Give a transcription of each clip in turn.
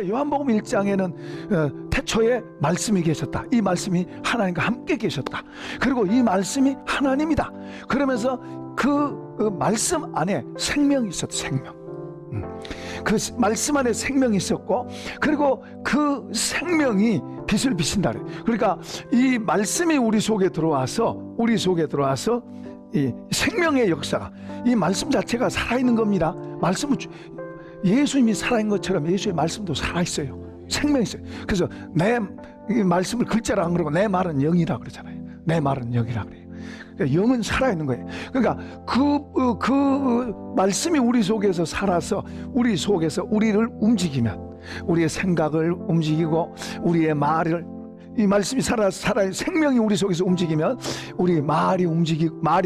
요한복음 1장에는 태초에 말씀이 계셨다. 이 말씀이 하나님과 함께 계셨다. 그리고 이 말씀이 하나님이다. 그러면서 그 말씀 안에 생명이 있었다. 생명. 그 말씀 안에 생명이 있었고, 그리고 그 생명이 빛을 비친다. 그러니까 이 말씀이 우리 속에 들어와서 이 생명의 역사가, 이 말씀 자체가 살아있는 겁니다. 말씀은 예수님이 살아있는 것처럼 예수의 말씀도 살아있어요. 생명이 있어요. 그래서 내 말씀을 글자로 안 그러고 내 말은 영이라 그러잖아요. 내 말은 영이라 그래요. 영은 살아있는 거예요. 그러니까 그 말씀이 우리 속에서 살아서 우리 속에서 우리를 움직이면, 우리의 생각을 움직이고 우리의 말을, 이 말씀이 살아 생명이 우리 속에서 움직이면 우리 말이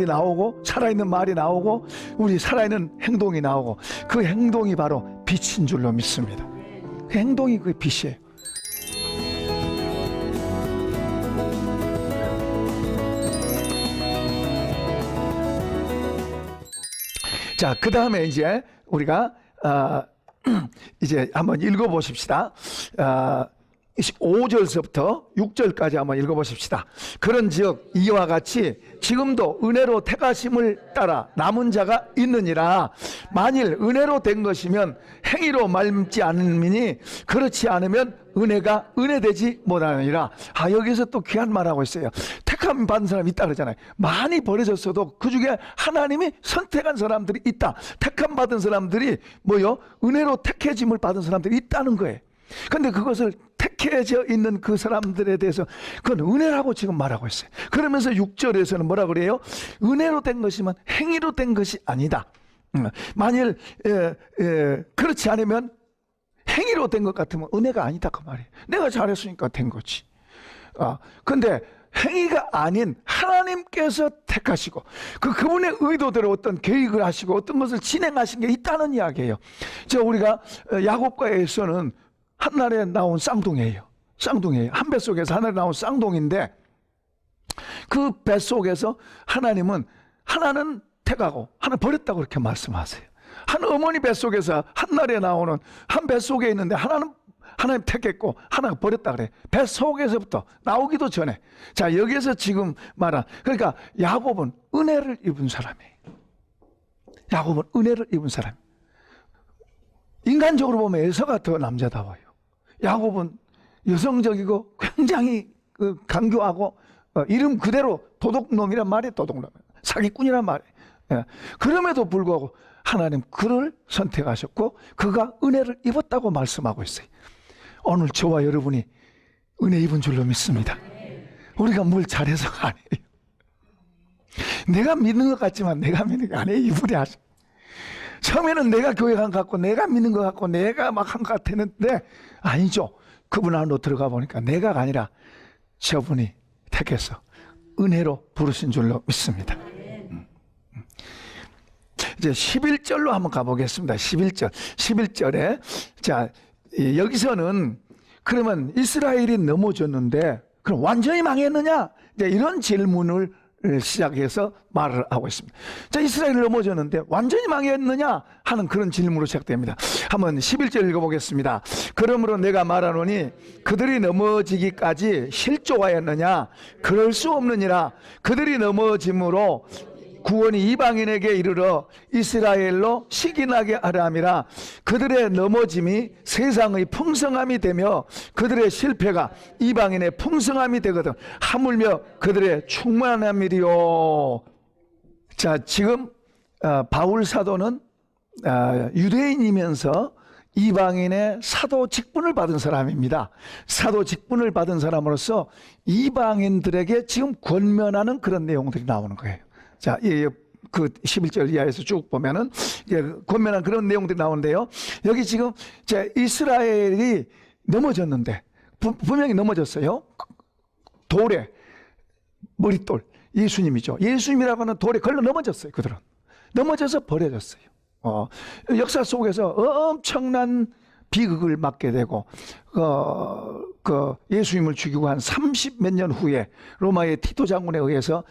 나오고, 살아있는 말이 나오고, 우리 살아있는 행동이 나오고, 그 행동이 바로 빛인 줄로 믿습니다. 그 행동이 그 빛이에요. 자, 그 다음에 이제 우리가 이제 한번 읽어보십시다. 5절서부터 6절까지 한번 읽어보십시다. 그런즉 이와 같이 지금도 은혜로 택하심을 따라 남은 자가 있느니라. 만일 은혜로 된 것이면 행위로 말미지 않으니 그렇지 않으면 은혜가 은혜되지 못하느니라. 여기서 또 귀한 말하고 있어요. 택함 받은 사람이 있다 그러잖아요. 많이 버려졌어도 그 중에 하나님이 선택한 사람들이 있다. 택함 받은 사람들이 은혜로 택해짐을 받은 사람들이 있다는 거예요. 근데 그것을 택해져 있는 그 사람들에 대해서 그건 은혜라고 지금 말하고 있어요. 그러면서 6절에서는 뭐라 그래요? 은혜로 된 것이면 행위로 된 것이 아니다. 만일 그렇지 않으면 행위로 된 것 같으면 은혜가 아니다 그 말이에요. 내가 잘했으니까 된 거지. 근데 행위가 아닌 하나님께서 택하시고 그분의 의도대로 어떤 계획을 하시고 어떤 것을 진행하신 게 있다는 이야기예요. 우리가 야곱과 에서는 한날에 나온 쌍둥이에요. 한 뱃속에서 한날에 나온 쌍둥이인데, 그 뱃속에서 하나님은 하나는 택하고 하나 버렸다고 그렇게 말씀하세요. 한 어머니 뱃속에서 한날에 나오는 한 뱃속에 있는데 하나는 하나님 택했고 하나가 버렸다 그래. 뱃속에서부터 나오기도 전에. 자, 여기에서 지금 말한, 그러니까 야곱은 은혜를 입은 사람이에요. 야곱은 은혜를 입은 사람. 인간적으로 보면 에서가 더 남자다워요. 야곱은 여성적이고 굉장히 강교하고, 이름 그대로 도둑놈이란 말이에요. 도둑놈, 사기꾼이란 말이에요. 그럼에도 불구하고 하나님 그를 선택하셨고 그가 은혜를 입었다고 말씀하고 있어요. 오늘 저와 여러분이 은혜 입은 줄로 믿습니다. 우리가 뭘 잘해서가 아니에요. 내가 믿는 것 같지만 내가 믿는 게 아니에요. 이분이 하셔. 처음에는 내가 교회 간 것 같고 내가 믿는 것 같고 내가 막 한 것 같았는데 아니죠. 그분 안으로 들어가 보니까 내가가 아니라 저분이 택해서 은혜로 부르신 줄로 믿습니다. 이제 11절로 한번 가보겠습니다. 11절에 자, 여기서는 그러면 이스라엘이 넘어졌는데 그럼 완전히 망했느냐? 이제 이런 질문을 시작해서 말을 하고 있습니다. 자, 이스라엘이 넘어졌는데 완전히 망했느냐 하는 그런 질문으로 시작됩니다. 한번 11절 읽어보겠습니다. 그러므로 내가 말하노니 그들이 넘어지기까지 실족하였느냐? 그럴 수 없느니라. 그들이 넘어짐으로 구원이 이방인에게 이르러 이스라엘로 시기나게 하려 함이라. 그들의 넘어짐이 세상의 풍성함이 되며 그들의 실패가 이방인의 풍성함이 되거든. 하물며 그들의 충만함이리요. 자, 지금 바울 사도는 유대인이면서 이방인의 사도 직분을 받은 사람입니다. 사도 직분을 받은 사람으로서 이방인들에게 지금 권면하는 그런 내용들이 나오는 거예요. 자, 그 11절 이하에서 쭉 보면은 권면한 그런 내용들이 나오는데요. 여기 지금 이스라엘이 넘어졌는데 분명히 넘어졌어요. 돌에 머릿돌 예수님이죠. 예수님이라고 하는 돌에 걸려 넘어졌어요. 그들은 넘어져서 버려졌어요. 역사 속에서 엄청난 비극을 맞게 되고 예수님을 죽이고 한 30 몇 년 후에 로마의 티토 장군에 의해서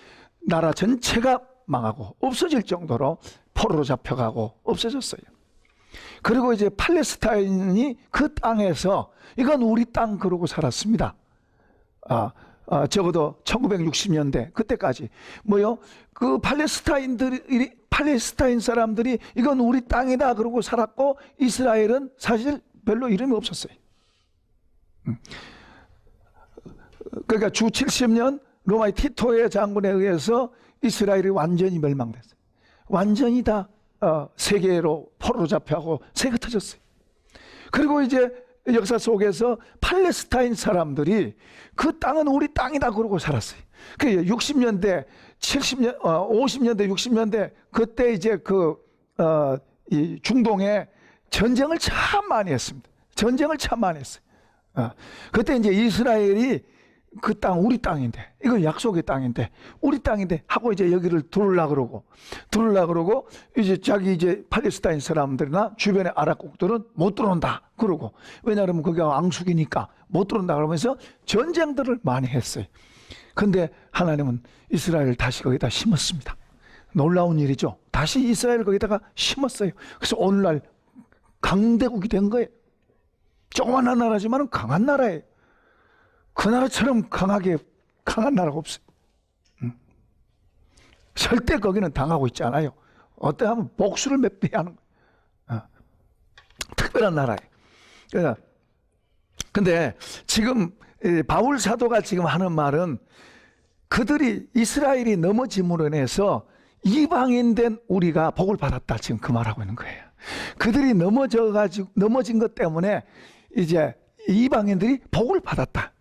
나라 전체가 망하고 없어질 정도로 포로로 잡혀가고 없어졌어요. 그리고 이제 팔레스타인이 그 땅에서 이건 우리 땅 그러고 살았습니다. 적어도 1960년대 그때까지 뭐요? 그 팔레스타인 사람들이 이건 우리 땅이다 그러고 살았고, 이스라엘은 사실 별로 이름이 없었어요. 그러니까 주 70년 로마의 티토의 장군에 의해서 이스라엘이 완전히 멸망됐어요. 완전히 다 세계로 포로로 잡혀가고 세계 터졌어요. 그리고 이제 역사 속에서 팔레스타인 사람들이 그 땅은 우리 땅이다 그러고 살았어요. 그 60년대, 70년, 50년대, 60년대 그때 이제 이 중동에 전쟁을 참 많이 했습니다. 전쟁을 참 많이 했어요. 그때 이제 이스라엘이 그 땅 우리 땅인데, 이거 약속의 땅인데 우리 땅인데 하고 이제 여기를 들으려고 그러고 이제 자기 이제 팔레스타인 사람들이나 주변의 아랍국들은 못 들어온다 그러고, 왜냐하면 거기가 왕숙이니까 못 들어온다 그러면서 전쟁들을 많이 했어요. 근데 하나님은 이스라엘을 다시 거기다 심었습니다. 놀라운 일이죠. 다시 이스라엘을 거기다가 심었어요. 그래서 오늘날 강대국이 된 거예요. 조그만한 나라지만 강한 나라예요. 그 나라처럼 강한 나라가 없어요. 절대 거기는 당하고 있지 않아요. 어때 하면 복수를 몇 배 하는 거예요. 특별한 나라예요. 근데 지금 바울 사도가 지금 하는 말은 그들이 이스라엘이 넘어짐으로 인해서 이방인 된 우리가 복을 받았다, 지금 그 말하고 있는 거예요. 그들이 넘어진 것 때문에 이제 이방인들이 복을 받았다.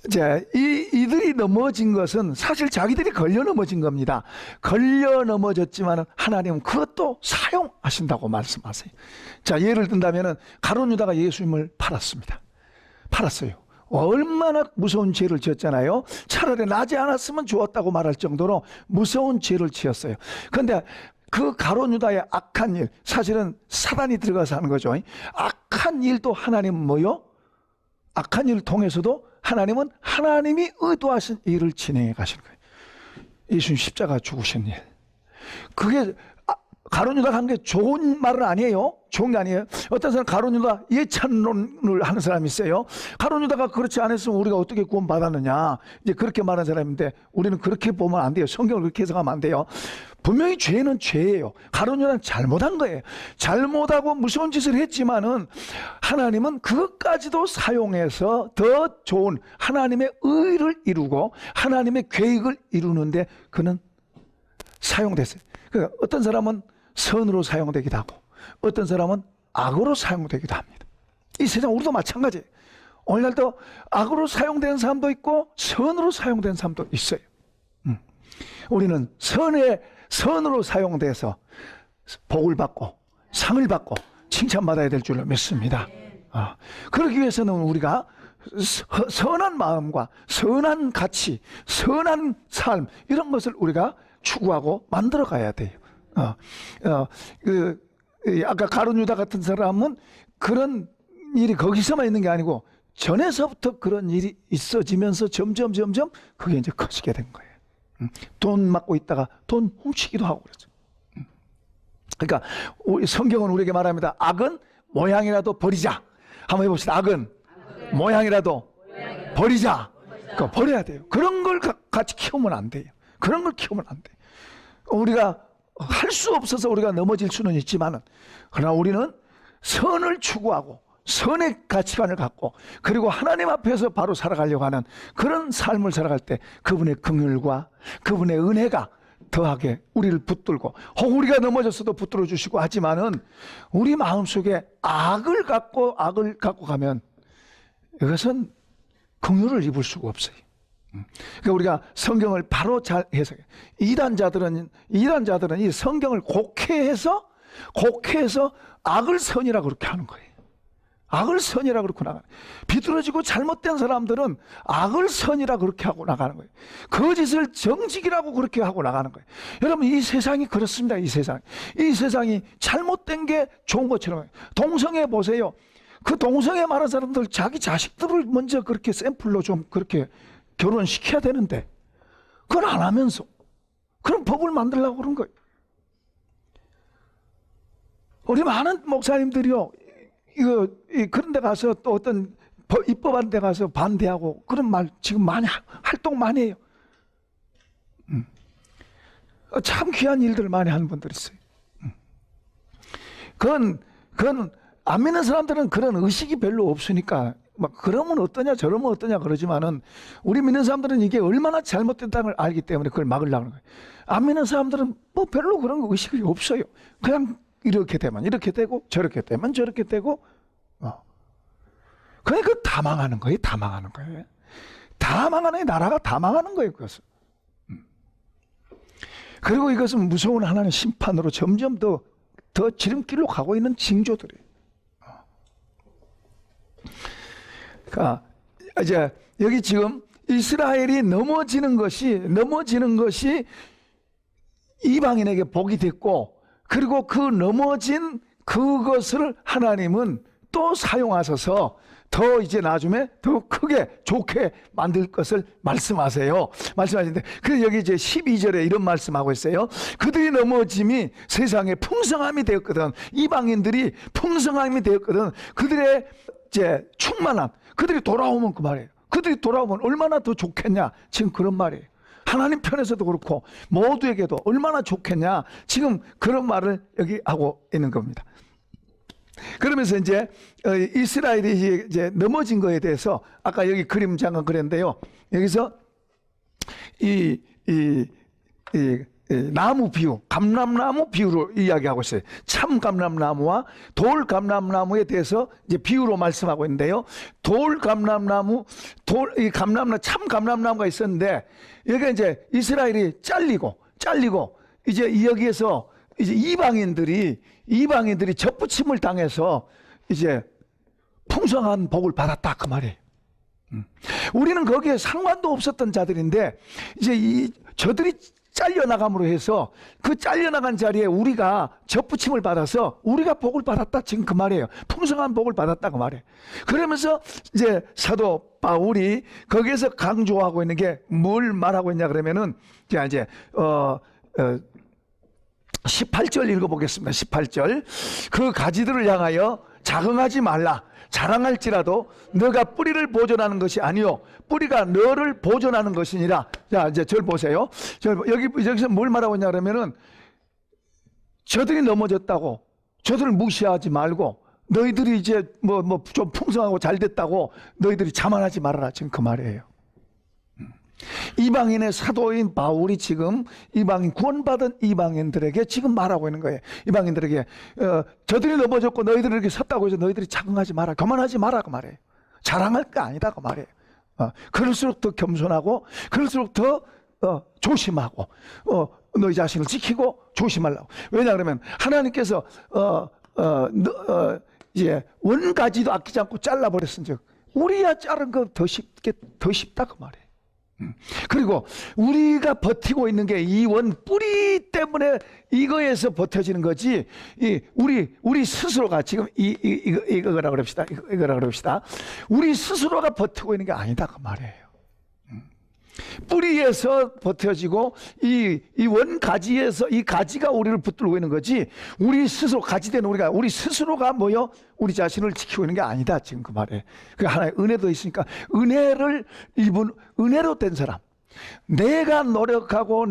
이제 이들이 넘어진 것은 사실 자기들이 걸려 넘어진 겁니다. 걸려 넘어졌지만 하나님은 그것도 사용하신다고 말씀하세요. 자, 예를 든다면은 가룟 유다가 예수님을 팔았어요. 얼마나 무서운 죄를 지었잖아요. 차라리 나지 않았으면 좋았다고 말할 정도로 무서운 죄를 지었어요. 그런데 그 가룟 유다의 악한 일, 사실은 사단이 들어가서 하는 거죠. 악한 일도 하나님은 뭐요? 악한 일을 통해서도 하나님은 하나님이 의도하신 일을 진행해 가시는 거예요. 예수님 십자가 죽으신 일. 그게 가룟 유다가 한 게 좋은 말은 아니에요. 좋은 게 아니에요. 어떤 사람 가룟 유다 예찬론을 하는 사람이 있어요. 가룟 유다가 그렇지 않았으면 우리가 어떻게 구원 받았느냐, 이제 그렇게 말하는 사람인데, 우리는 그렇게 보면 안 돼요. 성경을 그렇게 해석하면 안 돼요. 분명히 죄는 죄예요. 가룟 유다는 잘못한 거예요. 잘못하고 무서운 짓을 했지만은 하나님은 그것까지도 사용해서 더 좋은 하나님의 의를 이루고 하나님의 계획을 이루는데 그는 사용됐어요. 그러니까 어떤 사람은 선으로 사용되기도 하고 어떤 사람은 악으로 사용되기도 합니다. 이 세상 우리도 마찬가지예요. 오늘날도 악으로 사용되는 사람도 있고 선으로 사용되는 사람도 있어요. 우리는 선으로 사용돼서 복을 받고 상을 받고 칭찬받아야 될 줄로 믿습니다. 그러기 위해서는 우리가 선한 마음과 선한 가치, 선한 삶, 이런 것을 우리가 추구하고 만들어 가야 돼요. 아까 가룟 유다 같은 사람은 그런 일이 거기서만 있는 게 아니고 전에서부터 그런 일이 있어지면서 점점 그게 이제 커지게 된 거예요. 돈 맞고 있다가 돈 훔치기도 하고 그러죠. 그러니까 성경은 우리에게 말합니다. 악은 모양이라도 버리자. 한번 해봅시다. 악은 모양이라도 버리자. 그거 버려야 돼요. 그런 걸 같이 키우면 안 돼요. 그런 걸 키우면 안 돼요. 우리가 할 수 없어서 우리가 넘어질 수는 있지만은, 그러나 우리는 선을 추구하고 선의 가치관을 갖고 그리고 하나님 앞에서 바로 살아가려고 하는 그런 삶을 살아갈 때 그분의 긍휼과 그분의 은혜가 더하게 우리를 붙들고, 혹 우리가 넘어졌어도 붙들어 주시고 하지만은 우리 마음속에 악을 갖고 가면 이것은 긍휼을 입을 수가 없어요. 그러니까 우리가 성경을 바로 잘 해석해. 이단자들은 이 성경을 곡해해서 악을 선이라고 그렇게 하는 거예요. 악을 선이라고 그렇게 나가는 거예요. 비뚤어지고 잘못된 사람들은 악을 선이라고 그렇게 하고 나가는 거예요. 거짓을 정직이라고 그렇게 하고 나가는 거예요. 여러분, 이 세상이 그렇습니다. 이 세상이 잘못된 게 좋은 것처럼. 동성애 보세요. 그 동성애 말하는 사람들 자기 자식들을 먼저 그렇게 샘플로 좀 그렇게 결혼시켜야 되는데 그걸 안 하면서 그런 법을 만들려고 그런 거예요. 우리 많은 목사님들이요, 그런 데 가서 또 어떤 입법한 데 가서 반대하고 그런 말 지금 많이 활동 많이 해요. 참 귀한 일들을 많이 하는 분들이 있어요. 그건 안 믿는 사람들은 그런 의식이 별로 없으니까 막 그러면 어떠냐 저러면 어떠냐 그러지만은, 우리 믿는 사람들은 이게 얼마나 잘못됐다는 걸 알기 때문에 그걸 막으려고 하는 거예요. 안 믿는 사람들은 뭐 별로 그런 의식이 없어요. 그냥 이렇게 되면 이렇게 되고 저렇게 되면 저렇게 되고, 그러니까 다 망하는 거예요. 다 망하는 거예요. 다 망하는, 나라가 다 망하는 거예요. 그것은. 그리고 이것은 무서운 하나님의 심판으로 점점 더 지름길로 가고 있는 징조들이에요. 그러니까 이제 여기 지금 이스라엘이 넘어지는 것이 이방인에게 복이 됐고, 그리고 그 넘어진 그것을 하나님은 또 사용하셔서 더 이제 나중에 더 크게 좋게 만들 것을 말씀하세요. 말씀하시는데, 그래서 여기 이제 12절에 이런 말씀하고 있어요. 그들이 넘어짐이 세상에 풍성함이 되었거든. 이방인들이 풍성함이 되었거든. 그들의 이제 충만함, 그들이 돌아오면 그 말이에요. 그들이 돌아오면 얼마나 더 좋겠냐, 지금 그런 말이에요. 하나님 편에서도 그렇고 모두에게도 얼마나 좋겠냐, 지금 그런 말을 여기 하고 있는 겁니다. 그러면서 이제 이스라엘이 이제 넘어진 거에 대해서 아까 여기 그림 잠깐 그랬는데요. 여기서 이 나무 비유, 감람나무 비유로 이야기하고 있어요. 참 감람나무와 돌 감람나무에 대해서 이제 비유로 말씀하고 있는데요. 돌 감람나무, 참 감람나무가 있었는데, 여기가 이제 이스라엘이 잘리고 이제 여기에서 이제 이방인들이 접붙임을 당해서 이제 풍성한 복을 받았다 그 말이에요. 우리는 거기에 상관도 없었던 자들인데, 이제 저들이 잘려나감으로 해서 그 잘려나간 자리에 우리가 접붙임을 받아서 우리가 복을 받았다, 지금 그 말이에요. 풍성한 복을 받았다 그 말이에요. 그러면서 이제 사도 바울이 거기에서 강조하고 있는 게 뭘 말하고 있냐 그러면은, 이제 18절 읽어보겠습니다. 18절. 그 가지들을 향하여 자긍하지 말라. 자랑할지라도 너가 뿌리를 보존하는 것이 아니요 뿌리가 너를 보존하는 것이니라. 자, 이제 절 보세요. 여기서 뭘 말하고 있냐 그러면은, 저들이 넘어졌다고 저들을 무시하지 말고, 너희들이 이제 좀 풍성하고 잘 됐다고 너희들이 자만하지 말아라, 지금 그 말이에요. 이방인의 사도인 바울이 지금 구원받은 이방인들에게 지금 말하고 있는 거예요. 이방인들에게 저들이 넘어졌고 너희들이 이렇게 섰다고 해서 너희들이 자긍하지 마라, 교만하지 마라 그 말이에요. 자랑할 게 아니다 그 말이에요. 그럴수록 더 겸손하고, 그럴수록 더 조심하고, 너희 자신을 지키고 조심하려고. 왜냐 그러면 하나님께서 이제 원가지도 아끼지 않고 잘라버렸은즉 우리야 자른 거 더 쉽다 그 말이에요. 그리고 우리가 버티고 있는 게 이 원 뿌리 때문에 이거에서 버텨지는 거지, 우리 스스로가 지금 이거라 그럽시다. 우리 스스로가 버티고 있는 게 아니다 그 말이에요. 뿌리에서 버텨지고 이 원가지에서 이 가지가 우리를 붙들고 있는 거지, 우리 스스로 가지된 우리 스스로가 우리 자신을 지키고 있는 게 아니다, 지금 그 말이에요. 그 하나의 은혜도 있으니까, 은혜를 입은 은혜로 된 사람, 내가 노력하고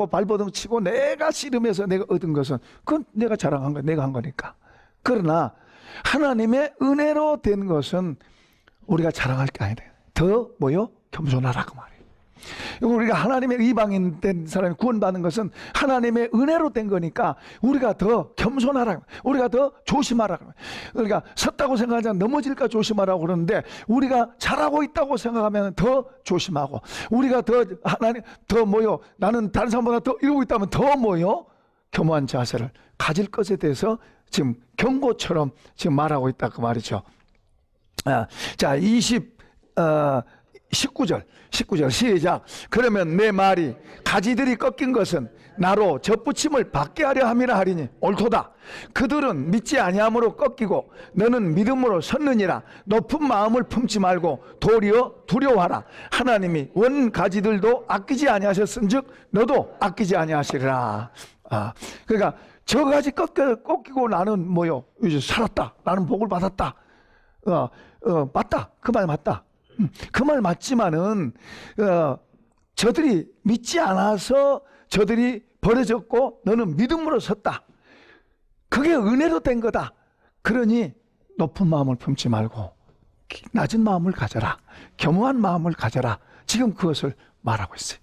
발버둥 치고 내가 씨름해서 내가 얻은 것은 그건 내가 자랑한 거야, 내가 한 거니까. 그러나 하나님의 은혜로 된 것은 우리가 자랑할 게 아니다. 더 겸손하라 그 말이에요. 우리가 하나님의 이방인 된 사람이 구원받는 것은 하나님의 은혜로 된 거니까 우리가 더 겸손하라, 우리가 더 조심하라. 그러니까 섰다고 생각하지 넘어질까 조심하라고 그러는데, 우리가 잘하고 있다고 생각하면 더 조심하고, 우리가 나는 다른 사람보다 더 이루고 있다면 더 겸허한 자세를 가질 것에 대해서 지금 경고처럼 지금 말하고 있다 그 말이죠. 자, 19절 시작. 그러면 내 말이 가지들이 꺾인 것은 나로 접붙임을 받게 하려 함이라 하리니 옳도다. 그들은 믿지 아니함으로 꺾이고 너는 믿음으로 섰느니라. 높은 마음을 품지 말고 도리어 두려워하라. 하나님이 원 가지들도 아끼지 아니하셨은즉 너도 아끼지 아니하시리라. 그러니까 저까지 꺾이고 나는 뭐요? 이제 살았다. 나는 복을 받았다. 맞다. 그 말 맞다. 그 말 맞지만은 저들이 믿지 않아서 저들이 버려졌고 너는 믿음으로 섰다. 그게 은혜로 된 거다. 그러니 높은 마음을 품지 말고 낮은 마음을 가져라. 겸허한 마음을 가져라. 지금 그것을 말하고 있어요.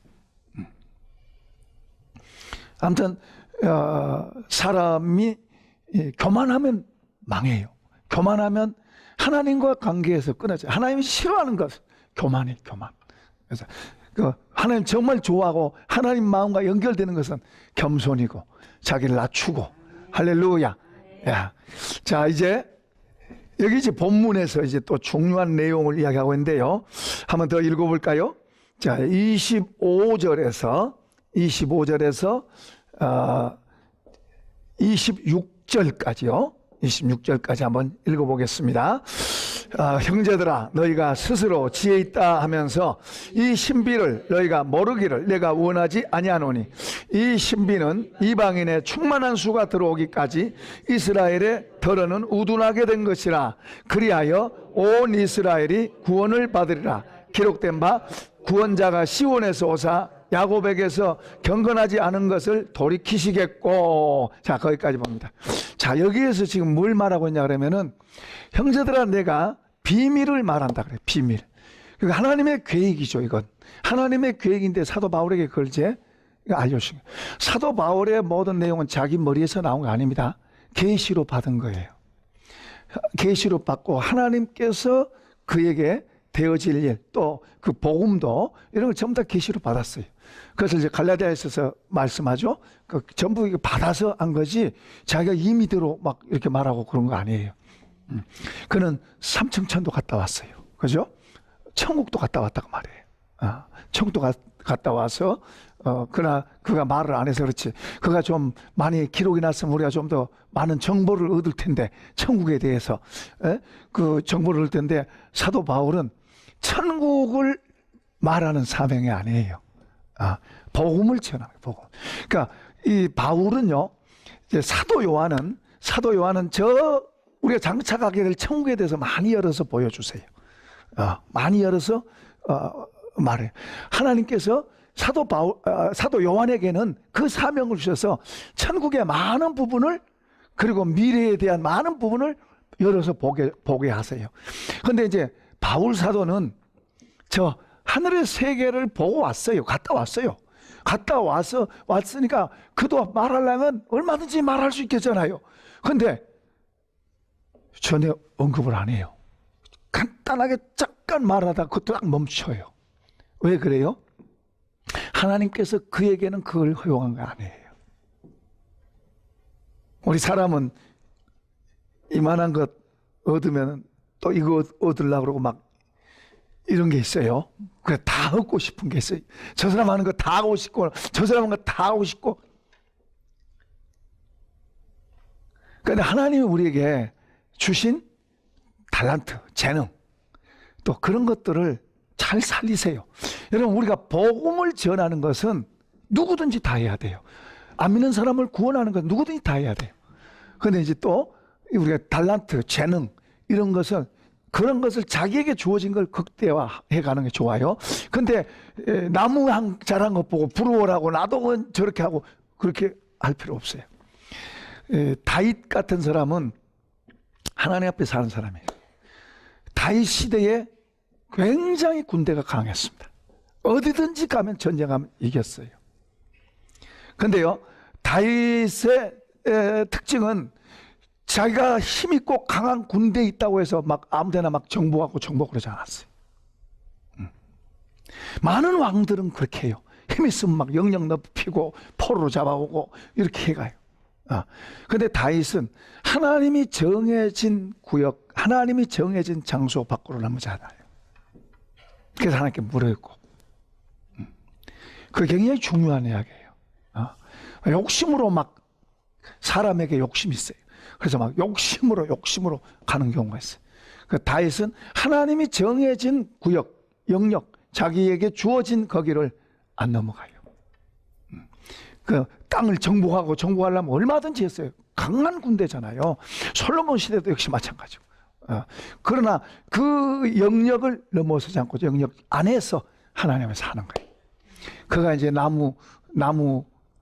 아무튼 사람이 교만하면 망해요. 교만하면 하나님과 관계에서 끊어져요. 하나님이 싫어하는 것은 교만이에요. 교만. 그래서 하나님 정말 좋아하고 하나님 마음과 연결되는 것은 겸손이고 자기를 낮추고. 할렐루야. 야. 자, 이제 여기 이제 본문에서 이제 또 중요한 내용을 이야기하고 있는데요. 한번 더 읽어볼까요? 자, 25절에서 26절까지요. 26절까지 한번 읽어보겠습니다. 형제들아, 너희가 스스로 지혜 있다 하면서 이 신비를 너희가 모르기를 내가 원하지 아니하노니, 이 신비는 이방인의 충만한 수가 들어오기까지 이스라엘의 덜어는 우둔하게 된 것이라. 그리하여 온 이스라엘이 구원을 받으리라. 기록된 바 구원자가 시온에서 오사 야곱에게서 경건하지 않은 것을 돌이키시겠고. 자, 거기까지 봅니다. 자, 여기에서 지금 뭘 말하고 있냐 그러면은, 형제들아 내가 비밀을 말한다 그래. 비밀. 그러니까 하나님의 계획이죠. 이건 하나님의 계획인데 사도 바울에게 그걸 이제 알려주신 거예요. 사도 바울의 모든 내용은 자기 머리에서 나온 거 아닙니다. 계시로 받은 거예요. 계시로 받고 하나님께서 그에게 되어질 일, 또 그 복음도 이런 걸 전부 다 계시로 받았어요. 그래서 이제 갈라디아에서 말씀하죠. 그 전부 이거 받아서 한 거지 자기가 임의대로 막 이렇게 말하고 그런 거 아니에요. 그는 삼층천도 갔다 왔어요. 그죠? 천국도 갔다 왔다고 말이에요. 천국도 갔다 와서 그러나 그가 말을 안 해서 그렇지, 그가 좀 많이 기록이 났으면 우리가 좀 더 많은 정보를 얻을 텐데, 천국에 대해서 그 정보를 얻을 텐데, 사도 바울은 천국을 말하는 사명이 아니에요. 복음을 전하는 복음. 그러니까 이 바울은요, 이제 사도 요한은 우리가 장착하게 될 천국에 대해서 많이 열어서 보여주세요. 많이 열어서 말해요. 하나님께서 사도 요한에게는 그 사명을 주셔서 천국의 많은 부분을, 그리고 미래에 대한 많은 부분을 열어서 보게 하세요. 그런데 이제 바울 사도는 저 하늘의 세계를 보고 왔어요. 갔다 왔으니까 그도 말하려면 얼마든지 말할 수 있겠잖아요. 그런데 전혀 언급을 안 해요. 간단하게 잠깐 말하다 그것도 딱 멈춰요. 왜 그래요? 하나님께서 그에게는 그걸 허용한 거 아니에요. 우리 사람은 이만한 것 얻으면 또 이거 얻으려고 그러고 막 이런 게 있어요. 그래, 다 얻고 싶은 게 있어요. 저 사람 하는 거 다 하고 싶고, 저 사람 하는 거 다 하고 싶고. 그런데 하나님이 우리에게 주신 달란트, 재능, 또 그런 것들을 잘 살리세요. 여러분, 우리가 복음을 전하는 것은 누구든지 다 해야 돼요. 안 믿는 사람을 구원하는 건 누구든지 다 해야 돼요. 그런데 이제 또 우리가 달란트, 재능 이런 것은, 그런 것을 자기에게 주어진 걸 극대화해 가는 게 좋아요. 근데 나무 자란 것 보고 부러워라고 나도 저렇게 하고 그렇게 할 필요 없어요. 다윗 같은 사람은 하나님 앞에 사는 사람이에요. 다윗 시대에 굉장히 군대가 강했습니다. 어디든지 가면 전쟁하면 이겼어요. 근데요, 다윗의 특징은 자기가 힘있고 강한 군대에 있다고 해서 막 아무데나 막 정복하고 그러지 않았어요. 많은 왕들은 그렇게 해요. 힘 있으면 막 영역 넓히고 포로로 잡아오고 이렇게 해가요. 근데 다윗은 하나님이 정해진 구역, 하나님이 정해진 장소 밖으로 나오지 않아요. 그래서 하나님께 물어있고. 그게 굉장히 중요한 이야기예요. 욕심으로 막 사람에게 욕심이 있어요. 그래서 막 욕심으로 가는 경우가 있어요. 그 다윗은 하나님이 정해진 구역, 영역, 자기에게 주어진 거기를 안 넘어가요. 그 땅을 정복하려면 얼마든지 했어요. 강한 군대잖아요. 솔로몬 시대도 역시 마찬가지고. 그러나 그 영역을 넘어서지 않고 영역 안에서 하나님을 사는 거예요. 그가 이제 나무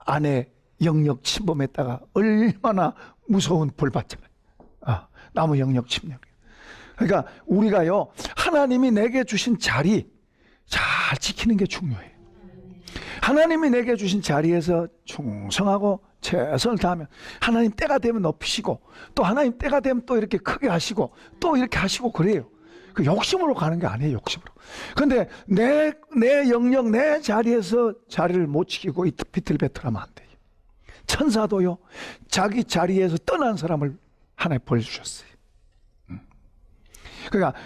안에 영역 침범했다가 얼마나 무서운 벌 받잖아요. 나무 영역 침략. 그러니까 우리가요, 하나님이 내게 주신 자리 잘 지키는 게 중요해요. 하나님이 내게 주신 자리에서 충성하고 최선을 다하면 하나님 때가 되면 높이시고, 또 하나님 때가 되면 또 이렇게 크게 하시고, 또 이렇게 하시고 그래요. 그 욕심으로 가는 게 아니에요, 욕심으로. 근데 내 영역, 내 자리에서 자리를 못 지키고 비틀비틀하면 안 돼요. 천사도요, 자기 자리에서 떠난 사람을 하나님 벌 주셨어요. 그러니까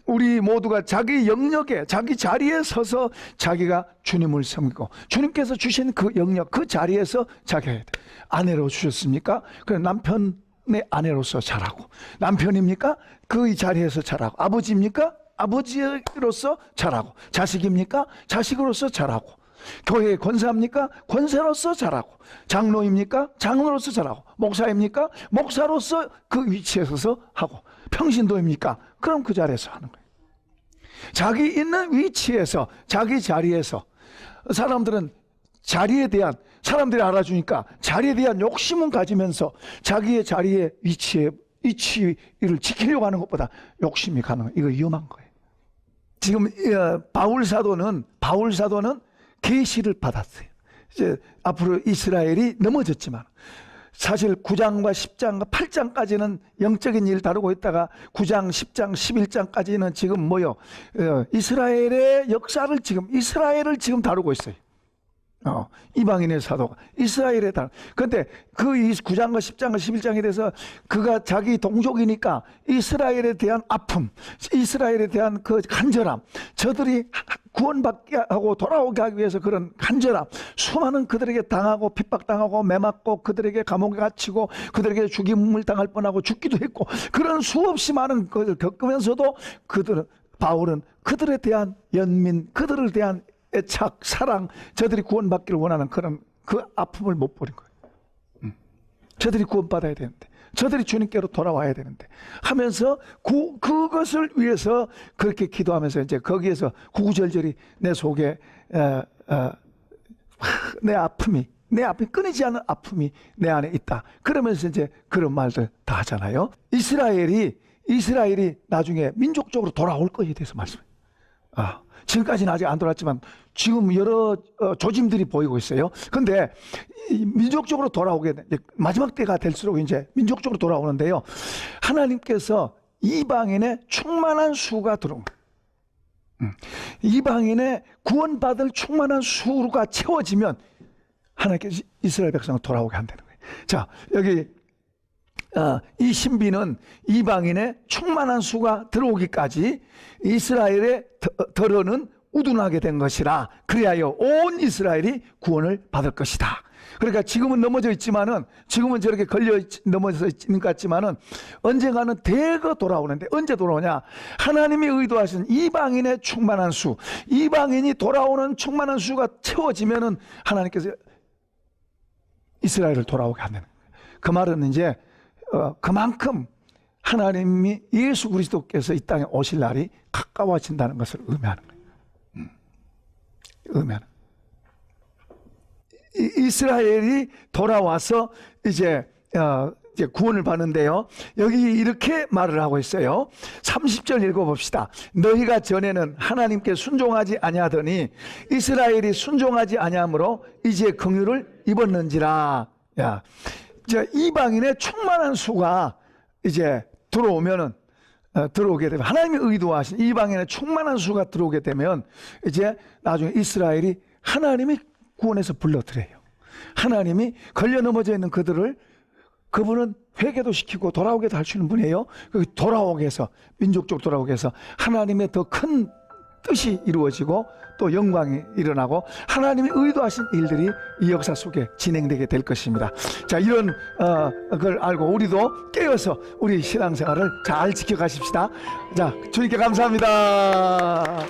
우리 모두가 자기 영역에, 자기 자리에 서서 자기가 주님을 섬기고, 주님께서 주신 그 영역, 그 자리에서 자기가 해야 돼. 아내로 주셨습니까? 그래, 남편의 아내로서 잘하고, 남편입니까? 그 자리에서 잘하고, 아버지입니까? 아버지로서 잘하고, 자식입니까? 자식으로서 잘하고, 교회의 권사입니까? 권사로서 잘하고, 장로입니까? 장로로서 잘하고, 목사입니까? 목사로서 그 위치에 서서 하고, 평신도입니까? 그럼 그 자리에서 하는 거예요. 자기 있는 위치에서, 자기 자리에서. 사람들은 자리에 대한, 사람들이 알아주니까 자리에 대한 욕심은 가지면서 자기의 자리의 위치를 지키려고 하는 것보다 욕심이 가는 거예요. 이거 위험한 거예요. 지금 바울 사도는 계시를 받았어요. 이제 앞으로 이스라엘이 넘어졌지만, 사실 9장과 10장과 8장까지는 영적인 일 다루고 있다가 9장, 10장, 11장까지는 지금 이스라엘의 역사를 이스라엘을 지금 다루고 있어요. 이방인의 사도가 이스라엘에 그런데 그 9장과 10장과 11장에 대해서 그가 자기 동족이니까 이스라엘에 대한 아픔, 이스라엘에 대한 그 간절함, 저들이 구원받게 하고 돌아오게 하기 위해서 그런 간절함, 수많은 그들에게 당하고 핍박당하고 매맞고 그들에게 감옥에 갇히고 그들에게 죽임을 당할 뻔하고 죽기도 했고, 그런 수없이 많은 것을 겪으면서도 바울은 그들에 대한 연민, 그들에 대한 애착, 사랑, 저들이 구원받기를 원하는 그 아픔을 못 버린 거예요. 저들이 구원받아야 되는데, 저들이 주님께로 돌아와야 되는데 하면서 그것을 위해서 그렇게 기도하면서 이제 거기에서 구구절절히 내 속에 내 아픔이 끊이지 않는 아픔이 내 안에 있다. 그러면서 이제 그런 말들 다 하잖아요. 이스라엘이 나중에 민족적으로 돌아올 것에 대해서 말씀해요. 지금까지는 아직 안 돌아왔지만 지금 여러 조짐들이 보이고 있어요. 그런데 민족적으로 돌아오게 이제 마지막 때가 될수록 이제 민족적으로 돌아오는데요. 하나님께서 이방인의 충만한 수가 들어온 거예요. 이방인의 구원받을 충만한 수가 채워지면 하나님께서 이스라엘 백성을 돌아오게 한다는 거예요. 자, 여기 이 신비는 이방인의 충만한 수가 들어오기까지 이스라엘의 덜어는 우둔하게 된 것이라, 그리하여 온 이스라엘이 구원을 받을 것이다. 그러니까 지금은 넘어져 있지만은, 지금은 저렇게 넘어져 있는 것 같지만은 언젠가는 대거 돌아오는데, 언제 돌아오냐? 하나님이 의도하신 이방인의 충만한 수, 이방인이 돌아오는 충만한 수가 채워지면은 하나님께서 이스라엘을 돌아오게 한다는 거예요. 그 말은 이제 그만큼 하나님이 예수 그리스도께서 이 땅에 오실 날이 가까워진다는 것을 의미하는 거예요. 의미하는. 이스라엘이 돌아와서 이제 구원을 받는데요. 여기 이렇게 말을 하고 있어요. 30절 읽어봅시다. 너희가 전에는 하나님께 순종하지 아니하더니 이스라엘이 순종하지 아니하므로 이제 긍휼을 입었는지라. 이방인의 충만한 수가 이제 들어오게 되면, 하나님이 의도하신 이방인의 충만한 수가 들어오게 되면 이제 나중에 이스라엘이 하나님이 구원해서 불러들여요. 하나님이 걸려 넘어져 있는 그분은 회개도 시키고 돌아오게도 할 수 있는 분이에요. 돌아오게 해서, 민족적으로 돌아오게 해서 하나님의 더 큰 뜻이 이루어지고 또 영광이 일어나고 하나님이 의도하신 일들이 이 역사 속에 진행되게 될 것입니다. 자, 이런 걸 알고 우리도 깨어서 우리 신앙생활을 잘 지켜가십시다. 자, 주님께 감사합니다.